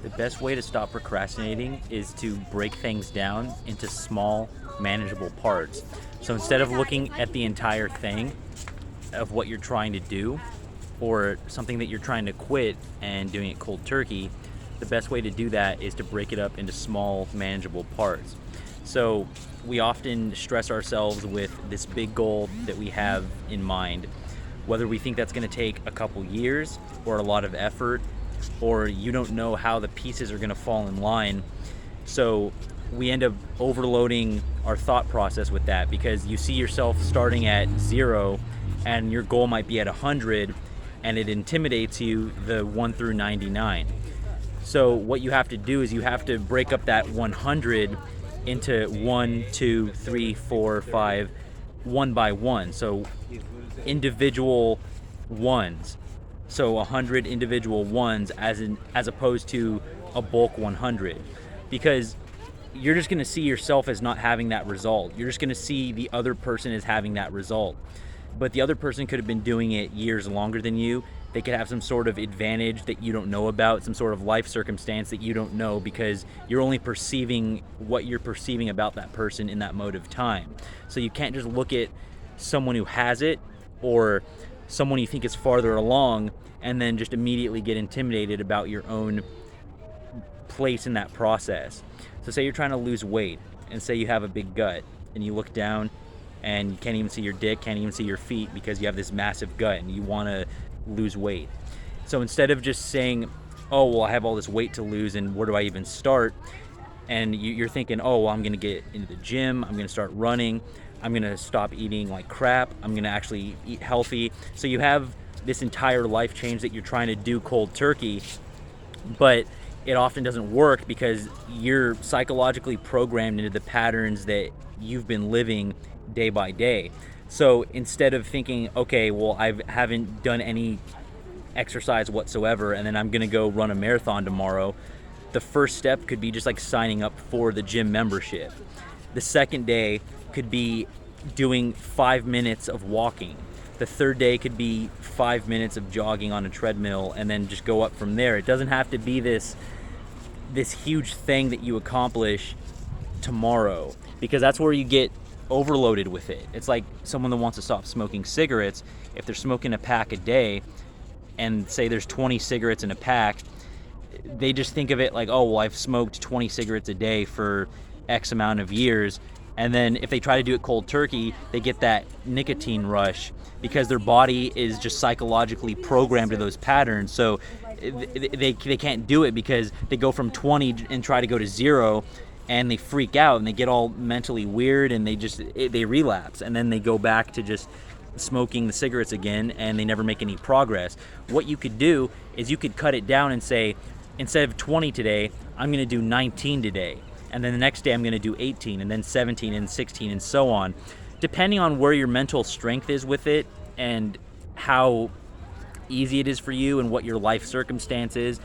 The best way to stop procrastinating is to break things down into small, manageable parts. So instead of looking at the entire thing of what you're trying to do or something that you're trying to quit and doing it cold turkey, the best way to do that is to break it up into small, manageable parts. So we often stress ourselves with this big goal that we have in mind, whether we think that's going to take a couple years or a lot of effort, or you don't know how the pieces are going to fall in line. So we end up overloading our thought process with that, because you see yourself starting at 0 and your goal might be at 100, and it intimidates you, the 1 through 99. So what you have to do is you have to break up that 100 into 1, 2, 3, 4, 5, one by one. So individual ones. So 100 individual ones as opposed to a bulk 100, because you're just going to see yourself as not having that result. You're just going to see the other person as having that result. But the other person could have been doing it years longer than you. They could have some sort of advantage that you don't know about, some sort of life circumstance that you don't know, because you're only perceiving what you're perceiving about that person in that mode of time. So you can't just look at someone who has it or someone you think is farther along and then just immediately get intimidated about your own place in that process. So say you're trying to lose weight, and say you have a big gut and you look down and you can't even see your dick, can't even see your feet, because you have this massive gut and you want to lose weight. So instead of just saying, oh, well, I have all this weight to lose and where do I even start? And you're thinking, oh, well, I'm going to get into the gym, I'm going to start running, I'm going to stop eating like crap, I'm going to actually eat healthy. So you have this entire life change that you're trying to do cold turkey, but it often doesn't work because you're psychologically programmed into the patterns that you've been living day by day. So instead of thinking, okay, well, I haven't done any exercise whatsoever and then I'm going to go run a marathon tomorrow, the first step could be just like signing up for the gym membership. The second day could be doing 5 minutes of walking. The third day could be 5 minutes of jogging on a treadmill, and then just go up from there. It doesn't have to be this huge thing that you accomplish tomorrow, because that's where you get overloaded with it. It's like someone that wants to stop smoking cigarettes. If they're smoking a pack a day and say there's 20 cigarettes in a pack, they just think of it like, oh, well, I've smoked 20 cigarettes a day for X amount of years. And then if they try to do it cold turkey, they get that nicotine rush because their body is just psychologically programmed to those patterns. So they can't do it because they go from 20 and try to go to 0, and they freak out and they get all mentally weird and they relapse, and then they go back to just smoking the cigarettes again, and they never make any progress. What you could do is you could cut it down and say, instead of 20 today, I'm going to do 19 today. And then the next day I'm going to do 18, and then 17 and 16 and so on, depending on where your mental strength is with it and how easy it is for you and what your life circumstance is.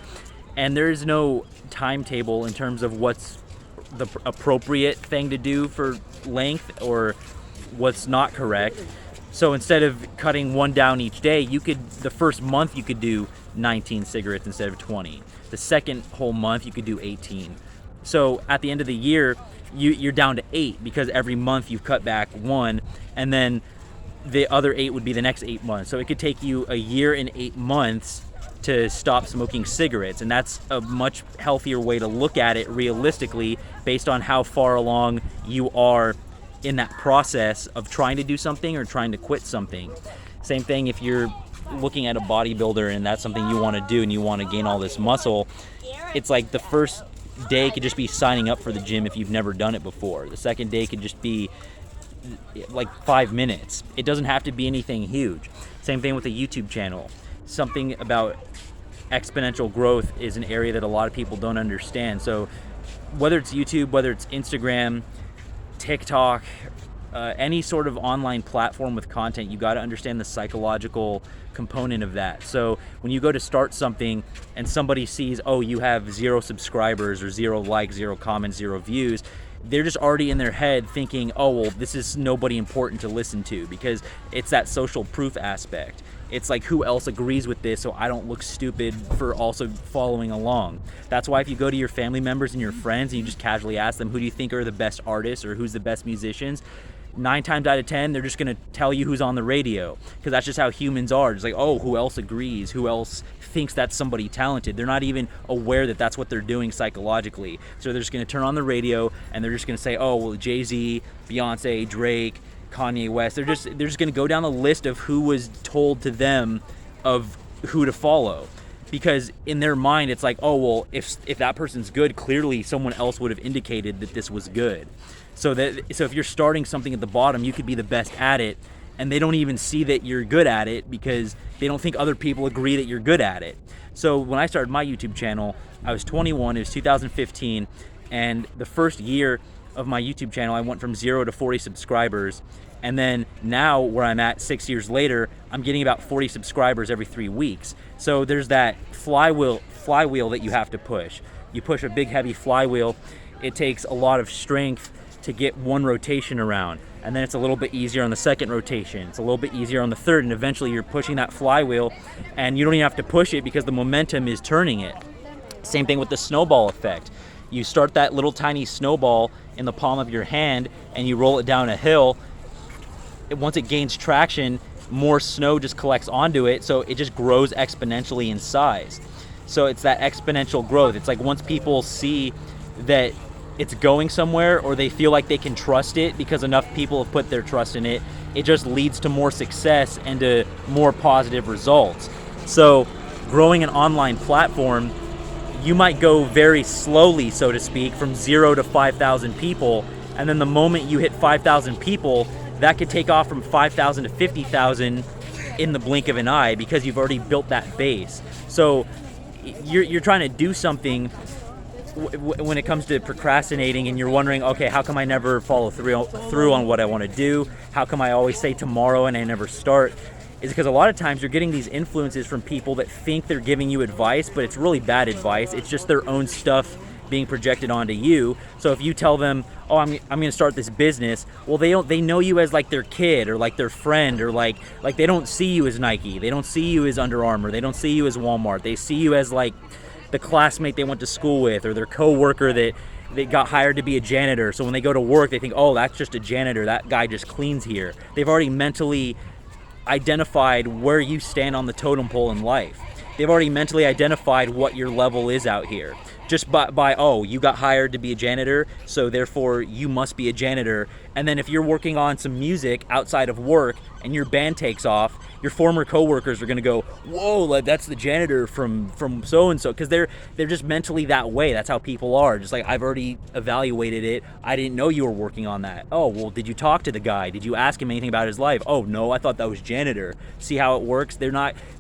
And there is no timetable in terms of what's the appropriate thing to do for length or what's not correct. So instead of cutting one down each day, the first month you could do 19 cigarettes instead of 20. The second whole month you could do 18. So at the end of the year, you're down to 8, because every month you've cut back 1, and then the other 8 would be the next 8 months. So it could take you a year and 8 months to stop smoking cigarettes, and that's a much healthier way to look at it realistically, based on how far along you are in that process of trying to do something or trying to quit something. Same thing if you're looking at a bodybuilder and that's something you want to do and you want to gain all this muscle. It's like the first day could just be signing up for the gym if you've never done it before. The second day could just be like 5 minutes. It doesn't have to be anything huge. Same thing with a YouTube channel. Something about exponential growth is an area that a lot of people don't understand. So whether it's YouTube, whether it's Instagram, TikTok, any sort of online platform with content, you got to understand the psychological component of that. So when you go to start something and somebody sees, oh, you have 0 subscribers or 0 likes, 0 comments, 0 views, they're just already in their head thinking, oh, well, this is nobody important to listen to, because it's that social proof aspect. It's like, who else agrees with this so I don't look stupid for also following along. That's why if you go to your family members and your friends and you just casually ask them, who do you think are the best artists or who's the best musicians, 9 times out of 10, they're just going to tell you who's on the radio, because that's just how humans are. Just like, oh, who else agrees? Who else thinks that's somebody talented? They're not even aware that that's what they're doing psychologically. So they're just going to turn on the radio and they're just going to say, oh, well, Jay-Z, Beyonce, Drake, Kanye West. They're just going to go down the list of who was told to them of who to follow. Because in their mind, it's like, oh, well, if that person's good, clearly someone else would have indicated that this was good. So if you're starting something at the bottom, you could be the best at it, and they don't even see that you're good at it because they don't think other people agree that you're good at it. So when I started my YouTube channel, I was 21, it was 2015, and the first year of my YouTube channel, I went from 0 to 40 subscribers. And then now where I'm at 6 years later, I'm getting about 40 subscribers every 3 weeks. So there's that flywheel that you have to push. You push a big heavy flywheel. It takes a lot of strength to get one rotation around. And then it's a little bit easier on the second rotation. It's a little bit easier on the third. And eventually you're pushing that flywheel and you don't even have to push it because the momentum is turning it. Same thing with the snowball effect. You start that little tiny snowball in the palm of your hand and you roll it down a hill. Once it gains traction, more snow just collects onto it, so it just grows exponentially in size. So it's that exponential growth. It's like once people see that it's going somewhere, or they feel like they can trust it because enough people have put their trust in it, it just leads to more success and to more positive results. So growing an online platform, you might go very slowly, so to speak, from 0 to 5,000 people, and then the moment you hit 5,000 people, that could take off from 5,000 to 50,000 in the blink of an eye because you've already built that base. So you're trying to do something when it comes to procrastinating, and you're wondering, okay, how come I never follow through on what I want to do? How come I always say tomorrow and I never start? Is because a lot of times you're getting these influences from people that think they're giving you advice, but it's really bad advice. It's just their own stuff being projected onto you. So if you tell them, oh, I'm going to start this business, well, they know you as like their kid or like their friend, or like they don't see you as Nike, they don't see you as Under Armour, they don't see you as Walmart, they see you as like the classmate they went to school with, or their coworker that they got hired to be a janitor. So when they go to work, they think, oh, that's just a janitor, that guy just cleans here. They've already mentally identified where you stand on the totem pole in life. They've already mentally identified what your level is out here. Just by oh, you got hired to be a janitor, so therefore you must be a janitor. And then if you're working on some music outside of work and your band takes off, your former coworkers are going to go, whoa, like, that's the janitor from so-and-so, because they're just mentally that way. That's how people are. Just like, I've already evaluated it. I didn't know you were working on that. Oh, well, did you talk to the guy? Did you ask him anything about his life? Oh, no, I thought that was janitor. See how it works?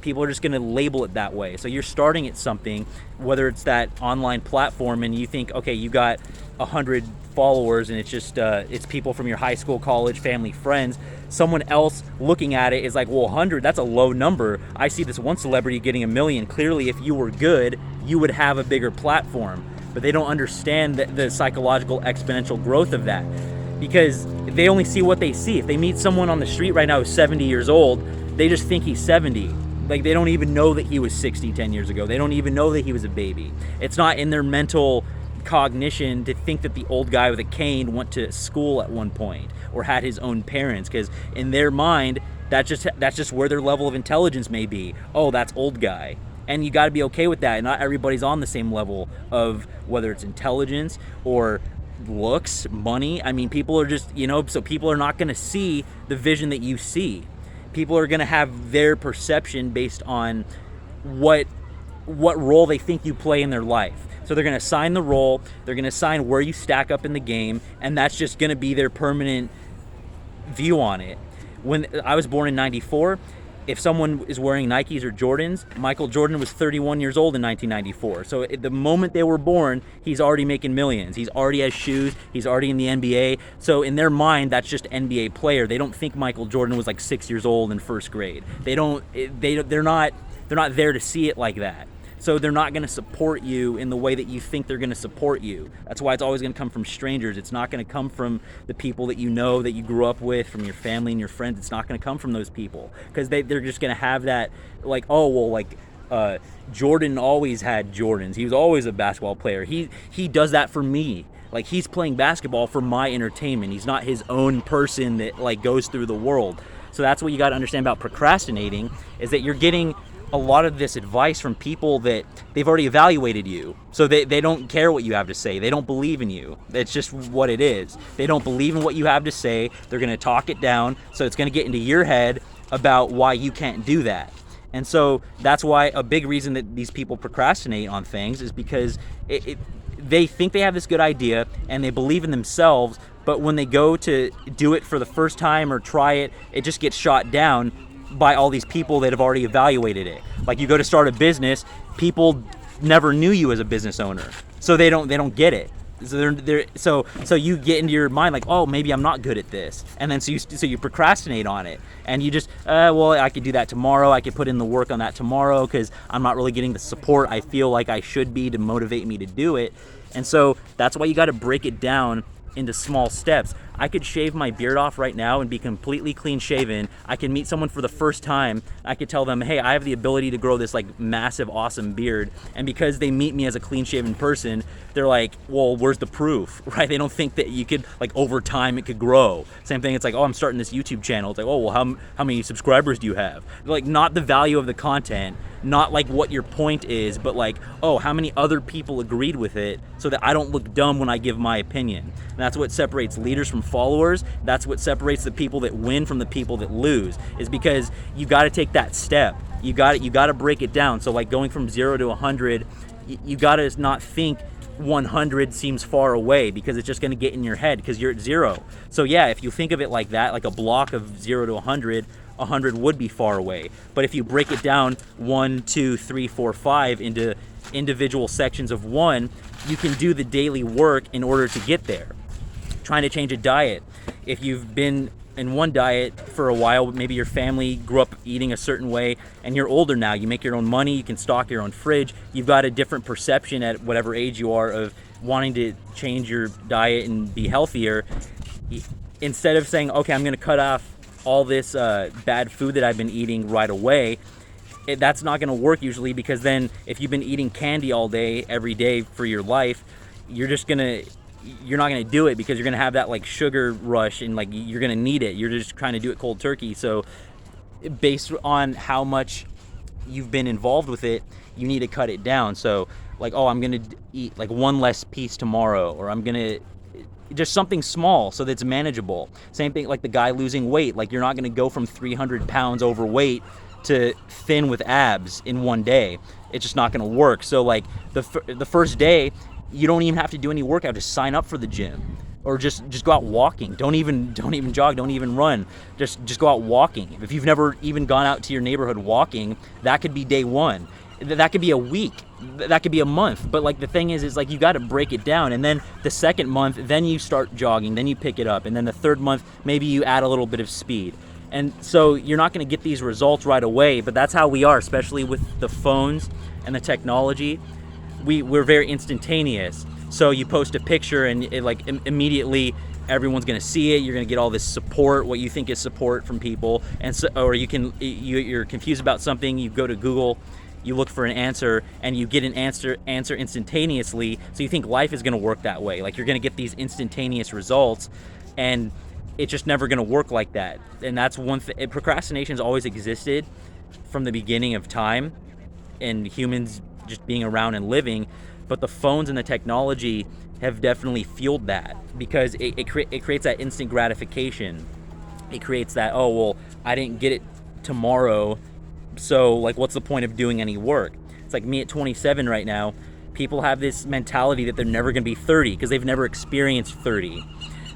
People are just going to label it that way. So you're starting at something, whether it's that online platform, and you think, okay, you got 100 followers and it's just it's people from your high school, college, family, friends. Someone else looking at it is like, well, 100, that's a low number. I see this one celebrity getting 1 million. Clearly, if you were good, you would have a bigger platform. But they don't understand the psychological exponential growth of that, because they only see what they see. If they meet someone on the street right now who's 70 years old, they just think he's 70. Like, they don't even know that he was 60 10 years ago. They don't even know that he was a baby. It's not in their mental cognition to think that the old guy with a cane went to school at one point or had his own parents, because in their mind, that's just where their level of intelligence may be. Oh, that's old guy. And you got to be okay with that. Not everybody's on the same level of whether it's intelligence or looks, money. I mean, people are just, so people are not going to see the vision that you see. People are going to have their perception based on what role they think you play in their life. So they're going to assign the role, they're going to assign where you stack up in the game, and that's just going to be their permanent view on it. When I was born in 94, if someone is wearing Nikes or Jordans, Michael Jordan was 31 years old in 1994. So at the moment they were born, he's already making millions. He's already has shoes. He's already in the NBA. So in their mind, that's just NBA player. They don't think Michael Jordan was like 6 years old in first grade. They're not there to see it like that. So they're not going to support you in the way that you think they're going to support you. That's why it's always going to come from strangers. It's not going to come from the people that you know, that you grew up with, from your family and your friends. It's not going to come from those people, because they're just going to have that, like, oh, well, like, Jordan always had Jordans. He was always a basketball player. He does that for me. Like, he's playing basketball for my entertainment. He's not his own person that, like, goes through the world. So that's what you got to understand about procrastinating, is that you're getting a lot of this advice from people that they've already evaluated you. So they don't care what you have to say. They don't believe in you. It's just what it is. They don't believe in what you have to say. They're going to talk it down. So it's going to get into your head about why you can't do that. And so that's why a big reason that these people procrastinate on things is because they think they have this good idea and they believe in themselves, but when they go to do it for the first time or try it, it just gets shot down by all these people that have already evaluated it. Like, you go to start a business, people never knew you as a business owner, so they don't get it. So you get into your mind like, oh, maybe I'm not good at this, and then so you procrastinate on it, and you just well, I could do that tomorrow. I could put in the work on that tomorrow because I'm not really getting the support I feel like I should be to motivate me to do it. And so that's why you got to break it down into small steps. I could shave my beard off right now and be completely clean shaven. I can meet someone for the first time. I could tell them, hey, I have the ability to grow this like massive, awesome beard. And because they meet me as a clean shaven person, they're like, well, where's the proof, right? They don't think that you could, like, over time it could grow. Same thing, it's like, oh, I'm starting this YouTube channel. It's like, oh, well, how many subscribers do you have? Like, not the value of the content, not like what your point is, but like, oh, how many other people agreed with it so that I don't look dumb when I give my opinion. And that's what separates leaders from followers. That's what separates the people that win from the people that lose, is because you got to take that step. You got to break it down. So like going from 0 to 100, you got to not think 100 seems far away, because it's just going to get in your head because you're at 0. So yeah, if you think of it like that, like a block of 0 to 100 would be far away. But if you break it down 1, 2, 3, 4, 5 into individual sections of 1, you can do the daily work in order to get there. Trying to change a diet. If you've been in one diet for a while, maybe your family grew up eating a certain way and you're older now, you make your own money, you can stock your own fridge, you've got a different perception at whatever age you are of wanting to change your diet and be healthier. Instead of saying, okay, I'm going to cut off all this bad food that I've been eating right away, that's not going to work usually, because then if you've been eating candy all day, every day for your life, you're not going to do it, because you're going to have that like sugar rush and like you're going to need it. You're just trying to do it cold turkey. So based on how much you've been involved with it, you need to cut it down. So like, oh, I'm going to eat like one less piece tomorrow, or I'm going to just something small so that's manageable. Same thing like the guy losing weight. Like, you're not going to go from 300 pounds overweight to thin with abs in one day. It's just not going to work. So like the first day, you don't even have to do any workout. Just sign up for the gym, or just go out walking. Don't even jog. Don't even run. Just go out walking. If you've never even gone out to your neighborhood walking, that could be day 1. That could be a week. That could be a month. But like the thing is like you got to break it down. And then the second month, then you start jogging. Then you pick it up. And then the third month, maybe you add a little bit of speed. And so you're not going to get these results right away. But that's how we are, especially with the phones and the technology. We're very instantaneous. So you post a picture and it like immediately everyone's going to see it. You're going to get all this support, what you think is support from people. And so, or you're confused about something, you go to Google, you look for an answer, and you get an answer instantaneously. So you think life is going to work that way. Like, you're going to get these instantaneous results, and it's just never going to work like that. And that's one thing. Procrastination's always existed from the beginning of time, and humans just being around and living. But the phones and the technology have definitely fueled that, because it creates that instant gratification. It creates that, oh, well, I didn't get it tomorrow, so like, what's the point of doing any work? It's like me at 27 right now. People have this mentality that they're never going to be 30 because they've never experienced 30.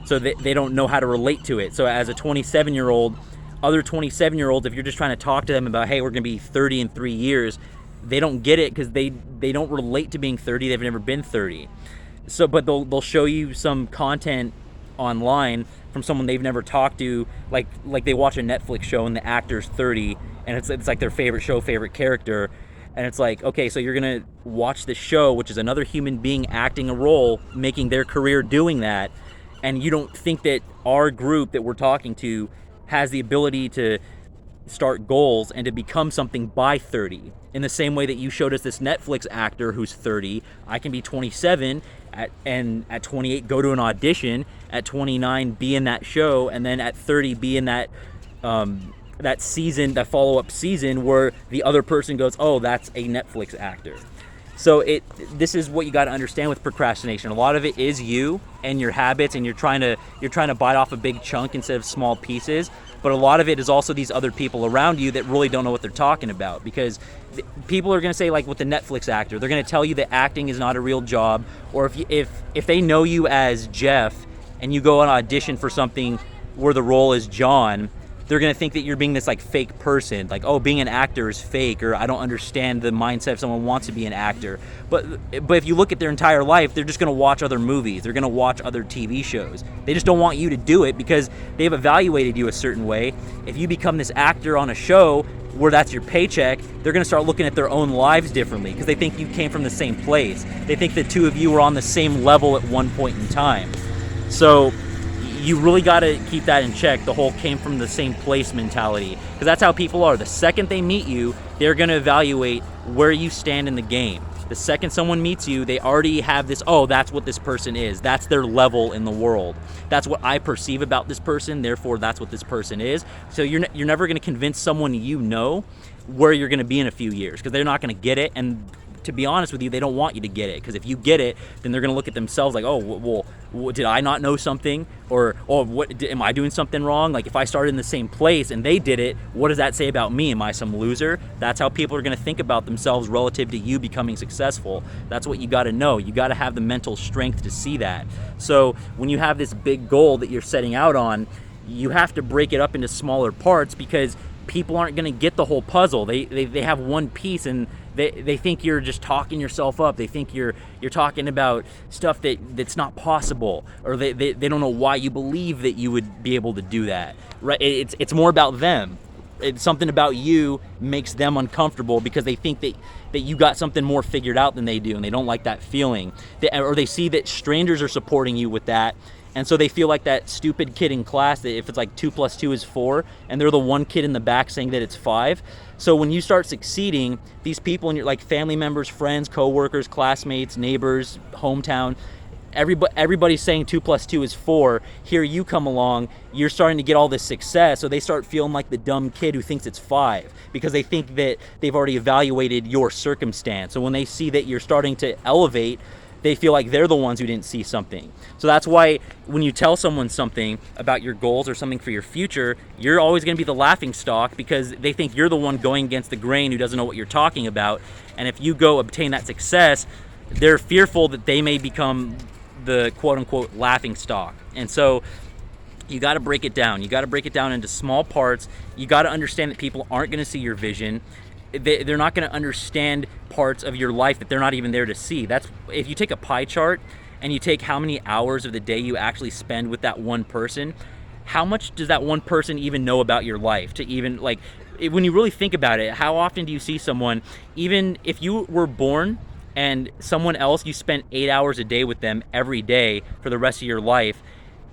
So they don't know how to relate to it. So as a 27-year-old, other 27-year-olds, if you're just trying to talk to them about, hey, we're going to be 30 in 3 years, they don't get it because they don't relate to being 30. They've never been 30. So, but they'll show you some content online from someone they've never talked to, like they watch a Netflix show and the actor's 30, and it's like their favorite show, favorite character, And it's like, okay, so you're gonna watch the show, which is another human being acting a role, making their career doing that, and you don't think that our group that we're talking to has the ability to start goals and to become something by 30. In the same way that you showed us this Netflix actor who's 30, I can be 27 and at 28 go to an audition, at 29 be in that show, and then at 30 be in that that season, that follow-up season where the other person goes, oh, that's a Netflix actor. So this is what you got to understand with procrastination. A lot of it is you and your habits, and you're trying to bite off a big chunk instead of small pieces. But a lot of it is also these other people around you that really don't know what they're talking about, because people are going to say, like with the Netflix actor, they're going to tell you that acting is not a real job. Or if they know you as Jeff and you go on audition for something where the role is John, they're going to think that you're being this like fake person, like, oh, being an actor is fake, or I don't understand the mindset if someone wants to be an actor. But if you look at their entire life, they're just going to watch other movies, they're going to watch other TV shows. They just don't want you to do it because they've evaluated you a certain way. If you become this actor on a show where that's your paycheck, they're going to start looking at their own lives differently because they think you came from the same place. They think the two of you were on the same level at one point in time. So you really got to keep that in check, the whole came from the same place mentality, because that's how people are. The second they meet you, they're going to evaluate where you stand in the game. The second someone meets you, they already have this, oh, that's what this person is. That's their level in the world. That's what I perceive about this person, therefore that's what this person is. So you're never going to convince someone you know where you're going to be in a few years, because they're not going to get it. And to be honest with you, they don't want you to get it, because if you get it, then they're going to look at themselves like, oh, well, did I not know something? Or, oh, am I doing something wrong? Like, if I started in the same place and they did it, what does that say about me? Am I some loser? That's how people are going to think about themselves relative to you becoming successful. That's what you got to know. You got to have the mental strength to see that. So when you have this big goal that you're setting out on, you have to break it up into smaller parts, because people aren't going to get the whole puzzle. They have one piece, and they think you're just talking yourself up. They think you're talking about stuff that's not possible, or they don't know why you believe that you would be able to do that. Right? It's more about them. It's something about you makes them uncomfortable because they think that you got something more figured out than they do, and they don't like that feeling. Or they see that strangers are supporting you with that, and so they feel like that stupid kid in class that if it's like 2 + 2 is 4, and they're the one kid in the back saying that it's 5. So when you start succeeding, these people in your, like, family members, friends, coworkers, classmates, neighbors, hometown, everybody's saying 2 + 2 is 4. Here you come along, you're starting to get all this success, so they start feeling like the dumb kid who thinks it's 5, because they think that they've already evaluated your circumstance. So when they see that you're starting to elevate, they feel like they're the ones who didn't see something. So that's why when you tell someone something about your goals or something for your future, you're always going to be the laughing stock, because they think you're the one going against the grain who doesn't know what you're talking about. And if you go obtain that success, they're fearful that they may become the quote-unquote laughing stock. And so you got to break it down. You got to break it down into small parts. You got to understand that people aren't going to see your vision. They're not going to understand parts of your life that they're not even there to see. That's if you take a pie chart and you take how many hours of the day you actually spend with that one person, how much does that one person even know about your life? To even, like, when you really think about it, how often do you see someone, even if you were born and someone else, you spent 8 hours a day with them every day for the rest of your life,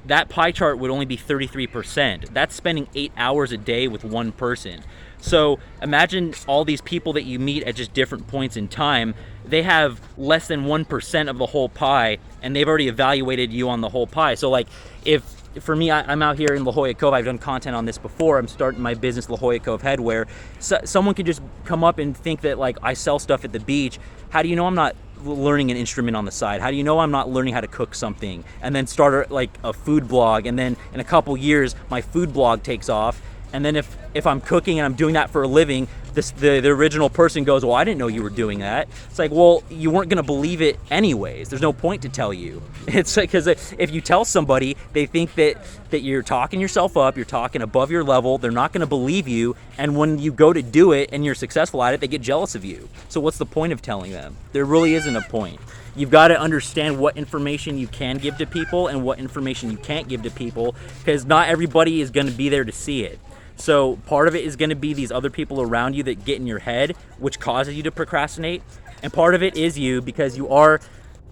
that pie chart would only be 33%. That's spending 8 hours a day with one person. So imagine all these people that you meet at just different points in time. They have less than 1% of the whole pie, and they've already evaluated you on the whole pie. So, like, if for me, I'm out here in La Jolla Cove. I've done content on this before. I'm starting my business, La Jolla Cove Headwear. So, someone could just come up and think that, like, I sell stuff at the beach. How do you know I'm not learning an instrument on the side? How do you know I'm not learning how to cook something and then start a food blog, and then in a couple years my food blog takes off? And then if I'm cooking and I'm doing that for a living, the original person goes, well, I didn't know you were doing that. It's like, well, you weren't going to believe it anyways. There's no point to tell you. It's like, because if you tell somebody, they think that you're talking yourself up, you're talking above your level, they're not going to believe you. And when you go to do it and you're successful at it, they get jealous of you. So what's the point of telling them? There really isn't a point. You've got to understand what information you can give to people and what information you can't give to people, because not everybody is going to be there to see it. So part of it is going to be these other people around you that get in your head, which causes you to procrastinate. And part of it is you, because you are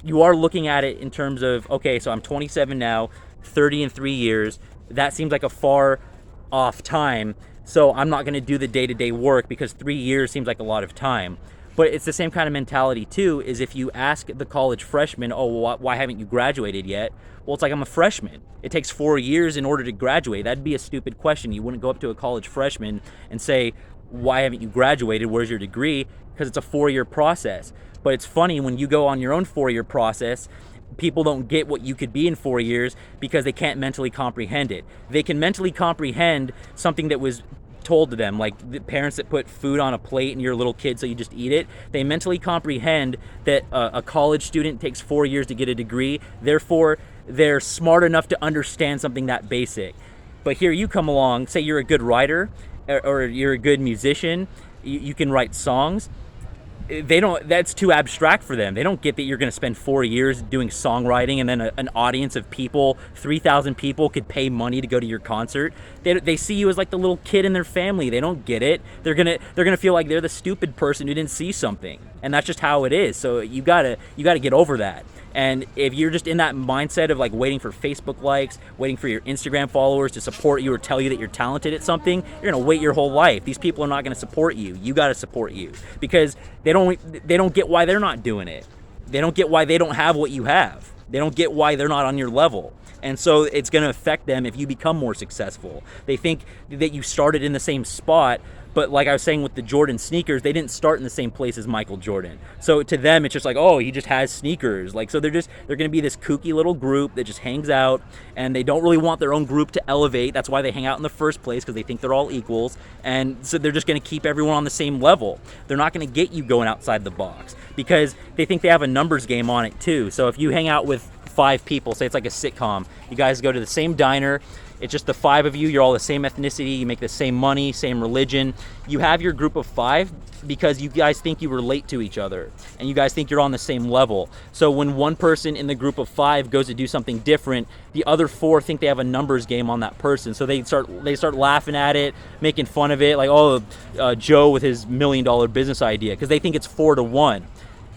looking at it in terms of, okay, so I'm 27 now, 30 in 3 years. That seems like a far off time. So I'm not going to do the day-to-day work because 3 years seems like a lot of time. But it's the same kind of mentality too, is if you ask the college freshman, oh, well, why haven't you graduated yet? Well, it's like, I'm a freshman. It takes 4 years in order to graduate. That'd be a stupid question. You wouldn't go up to a college freshman and say, why haven't you graduated? Where's your degree? Because it's a 4-year process. But it's funny, when you go on your own 4-year process, people don't get what you could be in 4 years because they can't mentally comprehend it. They can mentally comprehend something that was told to them, like the parents that put food on a plate and you're a little kid so you just eat it. They mentally comprehend that a college student takes 4 years to get a degree, therefore they're smart enough to understand something that basic. But here you come along, say you're a good writer or you're a good musician, you can write songs. They don't, that's too abstract for them. They don't get that you're going to spend 4 years doing songwriting and then an audience of people, 3,000 people could pay money to go to your concert. They see you as like the little kid in their family. They don't get it. They're going to feel like they're the stupid person who didn't see something. And that's just how it is. So you got to get over that. And if you're just in that mindset of like waiting for Facebook likes, waiting for your Instagram followers to support you or tell you that you're talented at something, you're gonna wait your whole life. These people are not gonna support you. You gotta support you, because they don't get why they're not doing it. They don't get why they don't have what you have. They don't get why they're not on your level. And so it's going to affect them if you become more successful. They think that you started in the same spot, but like I was saying with the Jordan sneakers, they didn't start in the same place as Michael Jordan. So to them, it's just like, oh, he just has sneakers. Like, so they're going to be this kooky little group that just hangs out, and they don't really want their own group to elevate. That's why they hang out in the first place, because they think they're all equals. And so they're just going to keep everyone on the same level. They're not going to get you going outside the box, because they think they have a numbers game on it too. So if you hang out with 5 people, say it's like a sitcom, you guys go to the same diner, it's just the 5 of you, you're all the same ethnicity, you make the same money, same religion. You have your group of 5 because you guys think you relate to each other and you guys think you're on the same level. So when one person in the group of 5 goes to do something different, the other 4 think they have a numbers game on that person. So they start laughing at it, making fun of it, like, oh, Joe with his $1 million business idea, because they think it's 4 to 1.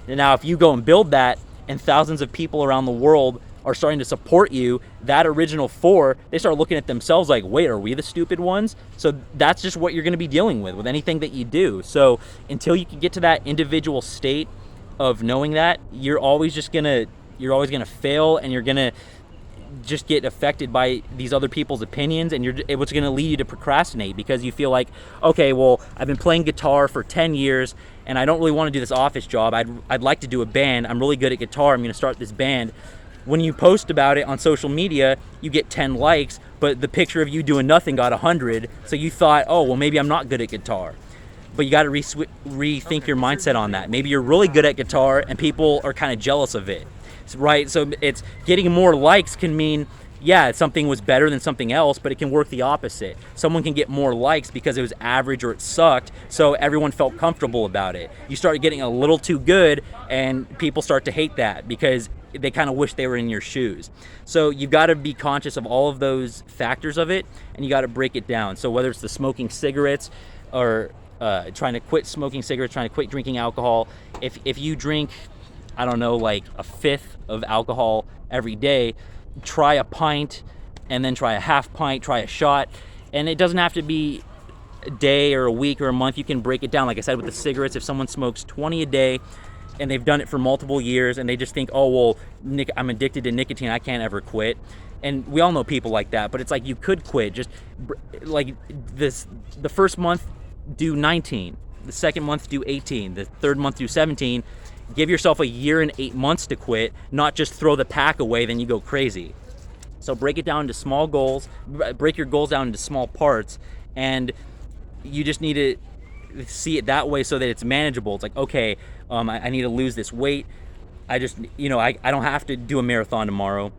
And now if you go and build that, and thousands of people around the world are starting to support you, that original 4, they start looking at themselves like, wait, are we the stupid ones? So that's just what you're going to be dealing with anything that you do. So until you can get to that individual state of knowing that, you're always going to fail, and you're going to just get affected by these other people's opinions, and what's going to lead you to procrastinate, because you feel like, okay, well, I've been playing guitar for 10 years and I don't really want to do this office job. I'd like to do a band. I'm really good at guitar. I'm going to start this band. When you post about it on social media, you get 10 likes, but the picture of you doing nothing got 100. So you thought, oh, well, maybe I'm not good at guitar. But you got to rethink your mindset on that. Maybe you're really good at guitar and people are kind of jealous of it. Right? So it's getting more likes can mean, yeah, something was better than something else, but it can work the opposite. Someone can get more likes because it was average or it sucked, so everyone felt comfortable about it. You start getting a little too good, and people start to hate that because they kind of wish they were in your shoes. So you've got to be conscious of all of those factors of it, and you got to break it down. So whether it's the smoking cigarettes or trying to quit smoking cigarettes, trying to quit drinking alcohol, if you drink, I don't know, like a 1/5 of alcohol every day, try a pint, and then try a half pint, try a shot. And it doesn't have to be a day or a week or a month. You can break it down. Like I said with the cigarettes, if someone smokes 20 a day and they've done it for multiple years and they just think, oh, well, I'm addicted to nicotine, I can't ever quit. And we all know people like that, but it's like you could quit. Just like the first month, do 19. The second month, do 18. The third month, do 17. Give yourself a year and 8 months to quit, not just throw the pack away, then you go crazy. So break it down into small goals, break your goals down into small parts, and you just need to see it that way so that it's manageable. It's like, okay, I need to lose this weight. I don't have to do a marathon tomorrow.